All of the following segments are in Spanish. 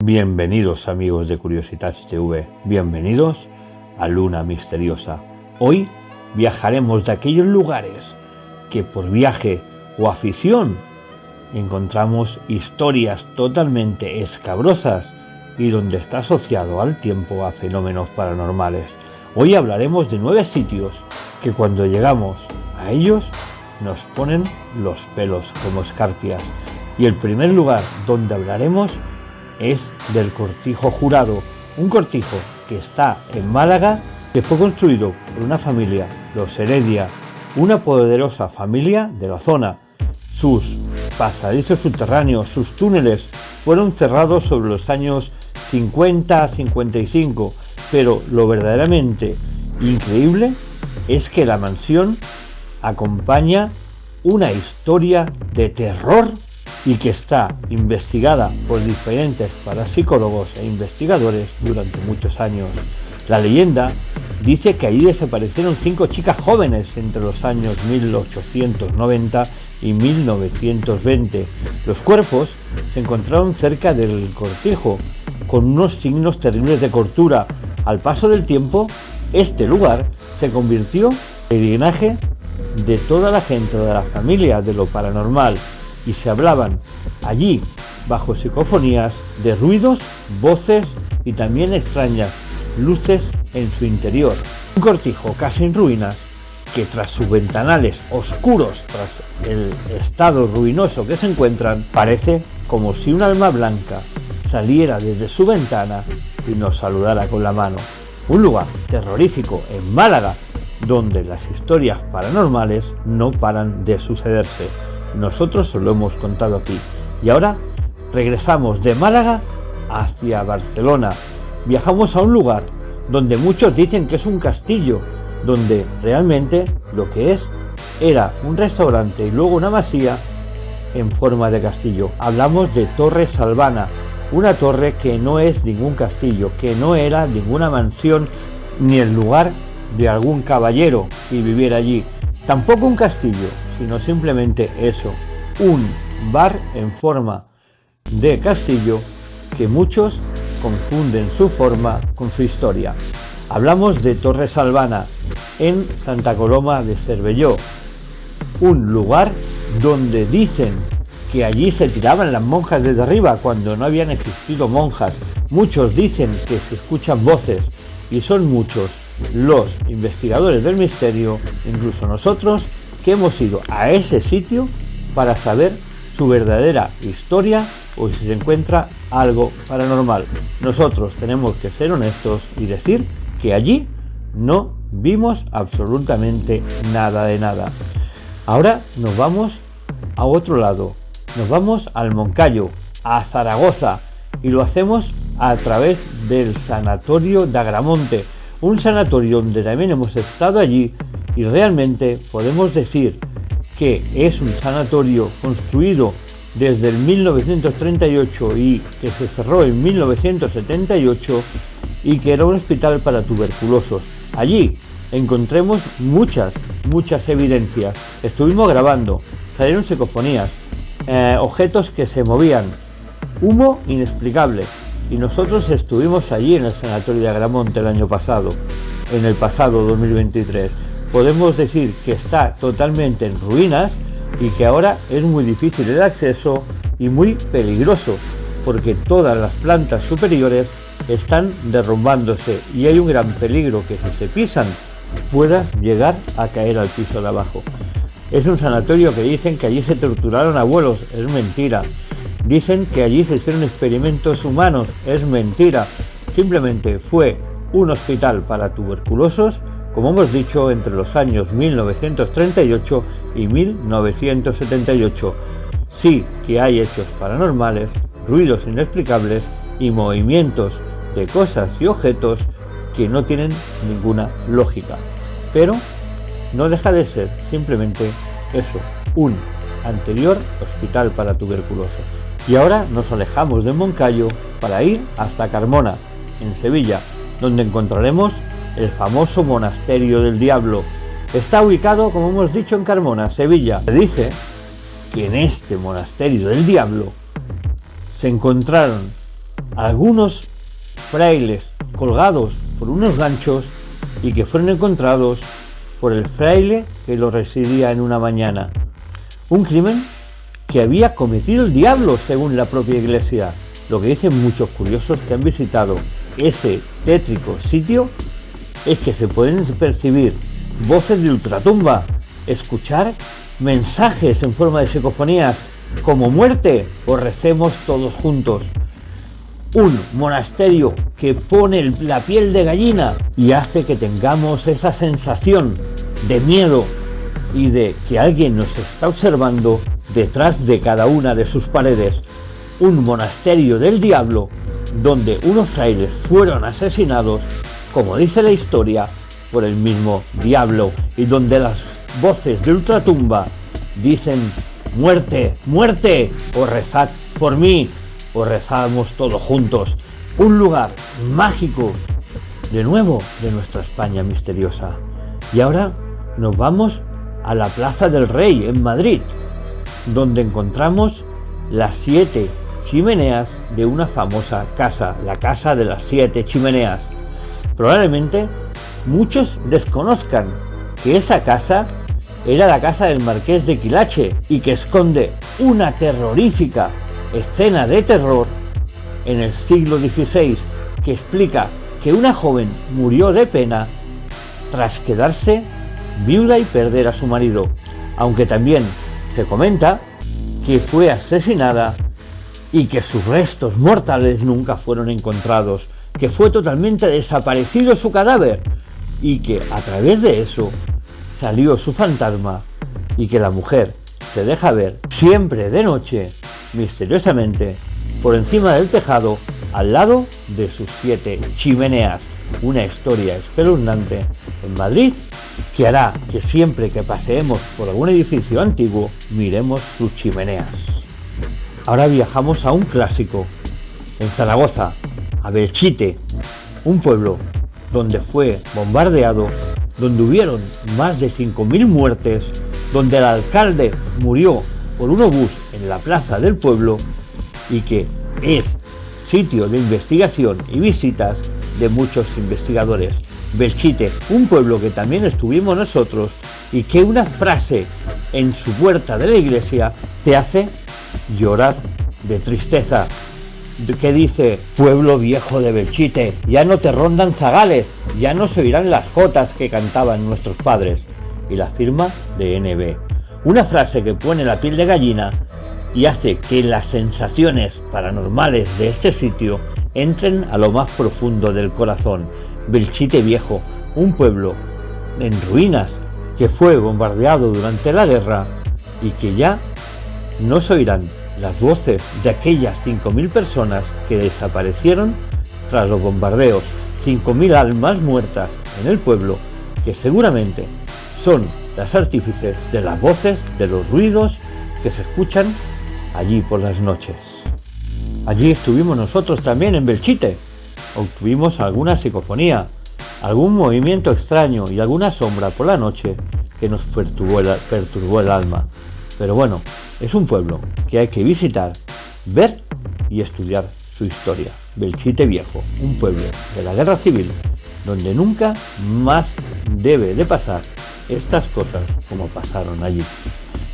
Bienvenidos amigos de Curiositats TV, bienvenidos a Luna Misteriosa. Hoy viajaremos de aquellos lugares que por viaje o afición encontramos historias totalmente escabrosas y donde está asociado al tiempo a fenómenos paranormales. Hoy hablaremos de 9 sitios que cuando llegamos a ellos nos ponen los pelos como escarpias. Y el primer lugar donde hablaremos es del Cortijo Jurado, un cortijo que está en Málaga, que fue construido por una familia, los Heredia, una poderosa familia de la zona. Sus pasadizos subterráneos, sus túneles fueron cerrados sobre los años 50 a 55, pero lo verdaderamente increíble es que la mansión acompaña una historia de terror y que está investigada por diferentes parapsicólogos e investigadores durante muchos años. La leyenda dice que allí desaparecieron 5 chicas jóvenes entre los años 1890 y 1920. Los cuerpos se encontraron cerca del cortijo, con unos signos terribles de tortura. Al paso del tiempo, este lugar se convirtió en peregrinaje de toda la gente de la familia de lo paranormal, y se hablaban allí, bajo psicofonías, de ruidos, voces y también extrañas luces en su interior. Un cortijo casi en ruinas, que tras sus ventanales oscuros, tras el estado ruinoso que se encuentran, parece como si un alma blanca saliera desde su ventana y nos saludara con la mano. Un lugar terrorífico en Málaga, donde las historias paranormales no paran de sucederse. Nosotros os lo hemos contado aquí. Y ahora regresamos de Málaga hacia Barcelona. Viajamos a un lugar donde muchos dicen que es un castillo, donde realmente lo que es era un restaurante y luego una masía en forma de castillo. Hablamos de Torre Salvana, una torre que no es ningún castillo, que no era ninguna mansión ni el lugar de algún caballero que viviera allí. Tampoco un castillo, sino simplemente eso, un bar en forma de castillo que muchos confunden su forma con su historia. Hablamos de Torre Salvana, en Santa Coloma de Cervelló, un lugar donde dicen que allí se tiraban las monjas desde arriba cuando no habían existido monjas. Muchos dicen que se escuchan voces y son muchos los investigadores del misterio, incluso nosotros, que hemos ido a ese sitio para saber su verdadera historia o si se encuentra algo paranormal. Nosotros tenemos que ser honestos y decir que allí no vimos absolutamente nada de nada. Ahora nos vamos a otro lado, nos vamos al Moncayo, a Zaragoza, y lo hacemos a través del Sanatorio de Agramonte, un sanatorio donde también hemos estado allí y realmente podemos decir que es un sanatorio construido desde el 1938 y que se cerró en 1978 y que era un hospital para tuberculosos. Allí encontremos muchas evidencias. Estuvimos grabando, salieron psicofonías, objetos que se movían, humo inexplicable. Y nosotros estuvimos allí en el Sanatorio de Agramonte el año pasado, en el pasado 2023. Podemos decir que está totalmente en ruinas y que ahora es muy difícil el acceso y muy peligroso, porque todas las plantas superiores están derrumbándose y hay un gran peligro que si se pisan pueda llegar a caer al piso de abajo. Es un sanatorio que dicen que allí se torturaron abuelos, es mentira. Dicen que allí se hicieron experimentos humanos, es mentira. Simplemente fue un hospital para tuberculosos, como hemos dicho, entre los años 1938 y 1978. Sí que hay hechos paranormales, ruidos inexplicables y movimientos de cosas y objetos que no tienen ninguna lógica. Pero no deja de ser simplemente eso, un anterior hospital para tuberculosos. Y ahora nos alejamos de Moncayo para ir hasta Carmona, en Sevilla, donde encontraremos el famoso Monasterio del Diablo. Está ubicado, como hemos dicho, en Carmona, Sevilla. Se dice que en este Monasterio del Diablo se encontraron algunos frailes colgados por unos ganchos y que fueron encontrados por el fraile que lo residía en una mañana. Un crimen que había cometido el diablo, según la propia iglesia. Lo que dicen muchos curiosos que han visitado ese tétrico sitio es que se pueden percibir voces de ultratumba, escuchar mensajes en forma de psicofonías como muerte o recemos todos juntos. Un monasterio que pone la piel de gallina y hace que tengamos esa sensación de miedo y de que alguien nos está observando detrás de cada una de sus paredes. Un monasterio del diablo donde unos frailes fueron asesinados, como dice la historia, por el mismo diablo, y donde las voces de ultratumba dicen muerte, muerte, o rezad por mí, o rezamos todos juntos. Un lugar mágico, de nuevo, de nuestra España misteriosa. Y ahora nos vamos a la Plaza del Rey en Madrid, donde encontramos las 7 chimeneas de una famosa casa, la Casa de las 7 Chimeneas. Probablemente muchos desconozcan que esa casa era la casa del Marqués de Quilache y que esconde una terrorífica escena de terror en el siglo XVI que explica que una joven murió de pena tras quedarse viuda y perder a su marido, aunque también se comenta que fue asesinada y que sus restos mortales nunca fueron encontrados, que fue totalmente desaparecido su cadáver y que a través de eso salió su fantasma y que la mujer se deja ver siempre de noche, misteriosamente, por encima del tejado, al lado de sus 7 chimeneas. Una historia espeluznante en Madrid que hará que siempre que paseemos por algún edificio antiguo miremos sus chimeneas. Ahora viajamos a un clásico, en Zaragoza, a Belchite, un pueblo donde fue bombardeado, donde hubieron más de 5.000 muertes, donde el alcalde murió por un obús en la plaza del pueblo y que es sitio de investigación y visitas de muchos investigadores. Belchite, un pueblo que también estuvimos nosotros y que una frase en su puerta de la iglesia te hace llorar de tristeza, que dice: pueblo viejo de Belchite, ya no te rondan zagales, ya no se oirán las jotas que cantaban nuestros padres. Y la firma de NB. Una frase que pone la piel de gallina y hace que las sensaciones paranormales de este sitio entren a lo más profundo del corazón. Belchite Viejo, un pueblo en ruinas que fue bombardeado durante la guerra y que ya no se oirán las voces de aquellas 5.000 personas que desaparecieron tras los bombardeos. 5.000 almas muertas en el pueblo que seguramente son las artífices de las voces, de los ruidos que se escuchan allí por las noches. Allí estuvimos nosotros también en Belchite. Obtuvimos alguna psicofonía, algún movimiento extraño y alguna sombra por la noche que nos perturbó el alma. Pero bueno, es un pueblo que hay que visitar, ver y estudiar su historia. Belchite Viejo, un pueblo de la guerra civil, donde nunca más debe de pasar estas cosas como pasaron allí.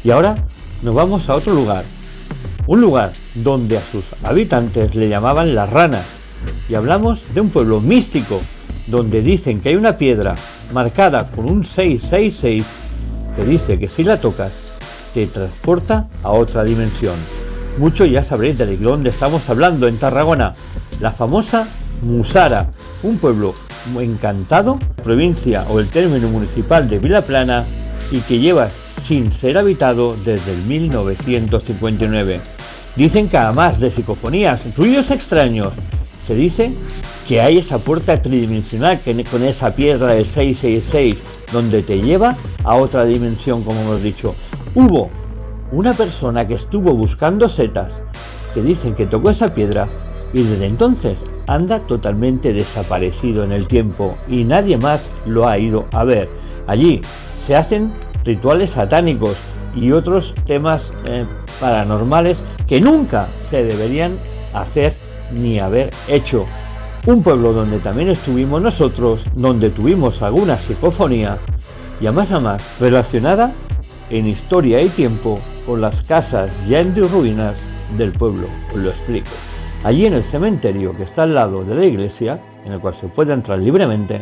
Y ahora nos vamos a otro lugar, un lugar donde a sus habitantes le llamaban las ranas, y hablamos de un pueblo místico donde dicen que hay una piedra marcada con un 666 que dice que si la tocas te transporta a otra dimensión. Muchos ya sabréis de dónde estamos hablando, en Tarragona, la famosa Musara, un pueblo encantado, provincia o el término municipal de Vilaplana, y que lleva sin ser habitado desde el 1959. Dicen que además de psicofonías, ruidos extraños, se dice que hay esa puerta tridimensional con esa piedra del 666 donde te lleva a otra dimensión, como hemos dicho. Hubo una persona que estuvo buscando setas que dicen que tocó esa piedra y desde entonces anda totalmente desaparecido en el tiempo y nadie más lo ha ido a ver. Allí se hacen rituales satánicos y otros temas paranormales que nunca se deberían hacer ni haber hecho. Un pueblo donde también estuvimos nosotros, donde tuvimos alguna psicofonía y a más relacionada en historia y tiempo con las casas ya en ruinas del pueblo. Os lo explico. Allí en el cementerio que está al lado de la iglesia, en el cual se puede entrar libremente,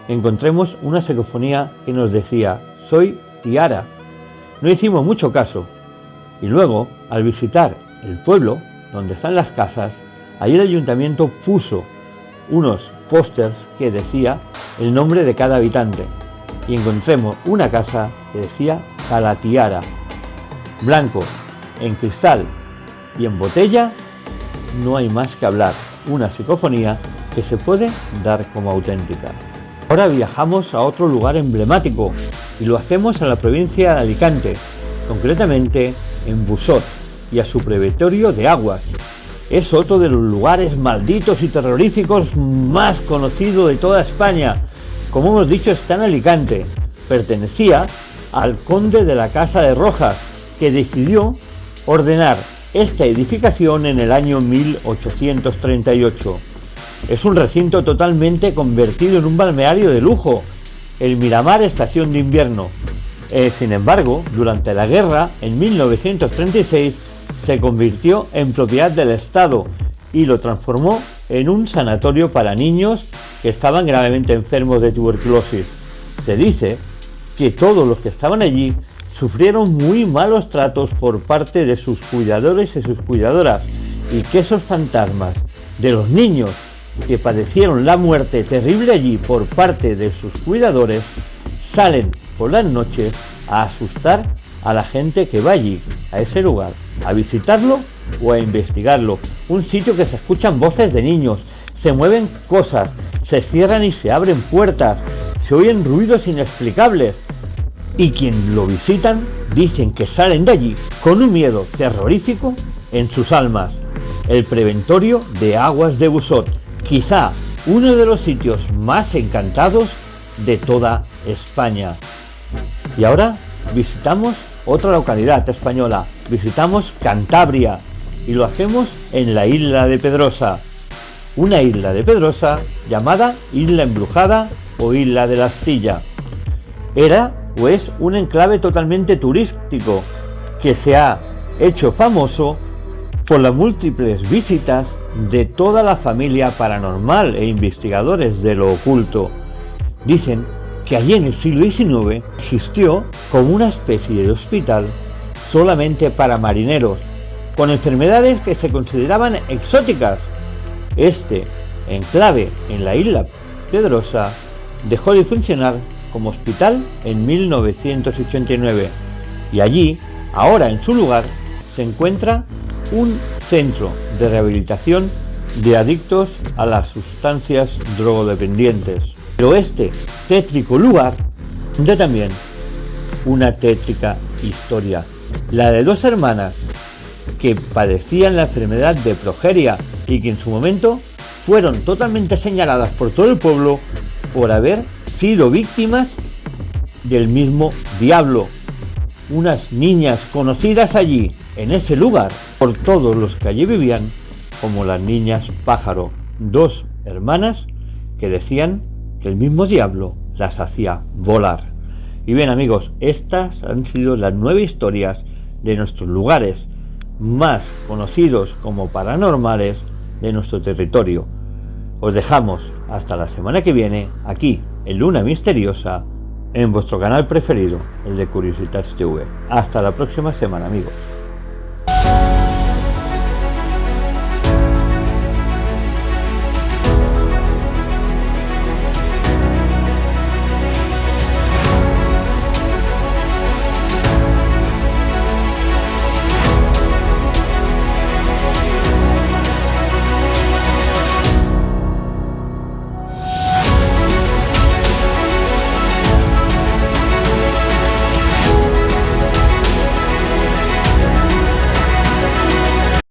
encontremos una psicofonía que nos decía: soy Tiara. No hicimos mucho caso y luego, al visitar el pueblo donde están las casas, allí el ayuntamiento puso unos pósters que decía el nombre de cada habitante y encontremos una casa que decía Calatiara, blanco, en cristal y en botella. No hay más que hablar, una psicofonía que se puede dar como auténtica. Ahora viajamos a otro lugar emblemático y lo hacemos en la provincia de Alicante, concretamente en Busot y a su prevetorio de Aguas. Es otro de los lugares malditos y terroríficos más conocido de toda España. Como hemos dicho, está en Alicante. Pertenecía al conde de la Casa de Rojas, que decidió ordenar esta edificación en el año 1838. Es un recinto totalmente convertido en un balneario de lujo, el Miramar Estación de Invierno. Sin embargo, durante la guerra, en 1936, se convirtió en propiedad del Estado y lo transformó en un sanatorio para niños que estaban gravemente enfermos de tuberculosis. Se dice que todos los que estaban allí sufrieron muy malos tratos por parte de sus cuidadores y sus cuidadoras, y que esos fantasmas de los niños que padecieron la muerte terrible allí por parte de sus cuidadores salen por las noches a asustar a la gente que va allí, a ese lugar, a visitarlo o a investigarlo. Un sitio que se escuchan voces de niños, se mueven cosas, se cierran y se abren puertas, se oyen ruidos inexplicables. Y quien lo visitan dicen que salen de allí con un miedo terrorífico en sus almas. El preventorio de Aguas de Busot, quizá uno de los sitios más encantados de toda España. Y ahora visitamos otra localidad española, visitamos Cantabria y lo hacemos en la isla de Pedrosa. Una isla de Pedrosa llamada Isla Embrujada o Isla de la Astilla. Era o es un enclave totalmente turístico que se ha hecho famoso por las múltiples visitas de toda la familia paranormal e investigadores de lo oculto. Dicen que allí en el siglo XIX existió como una especie de hospital solamente para marineros, con enfermedades que se consideraban exóticas. Este enclave en la isla Pedrosa dejó de funcionar como hospital en 1989 y allí, ahora en su lugar, se encuentra un centro de rehabilitación de adictos a las sustancias drogodependientes. Pero este tétrico lugar cuenta también una tétrica historia, la de dos hermanas que padecían la enfermedad de progeria y que en su momento fueron totalmente señaladas por todo el pueblo por haber sido víctimas del mismo diablo. Unas niñas conocidas allí, en ese lugar, por todos los que allí vivían, como las niñas pájaro, dos hermanas que decían que el mismo diablo las hacía volar. Y bien amigos, estas han sido las 9 historias de nuestros lugares más conocidos como paranormales de nuestro territorio. Os dejamos hasta la semana que viene aquí en Luna Misteriosa, en vuestro canal preferido, el de Curiositats TV. Hasta la próxima semana amigos.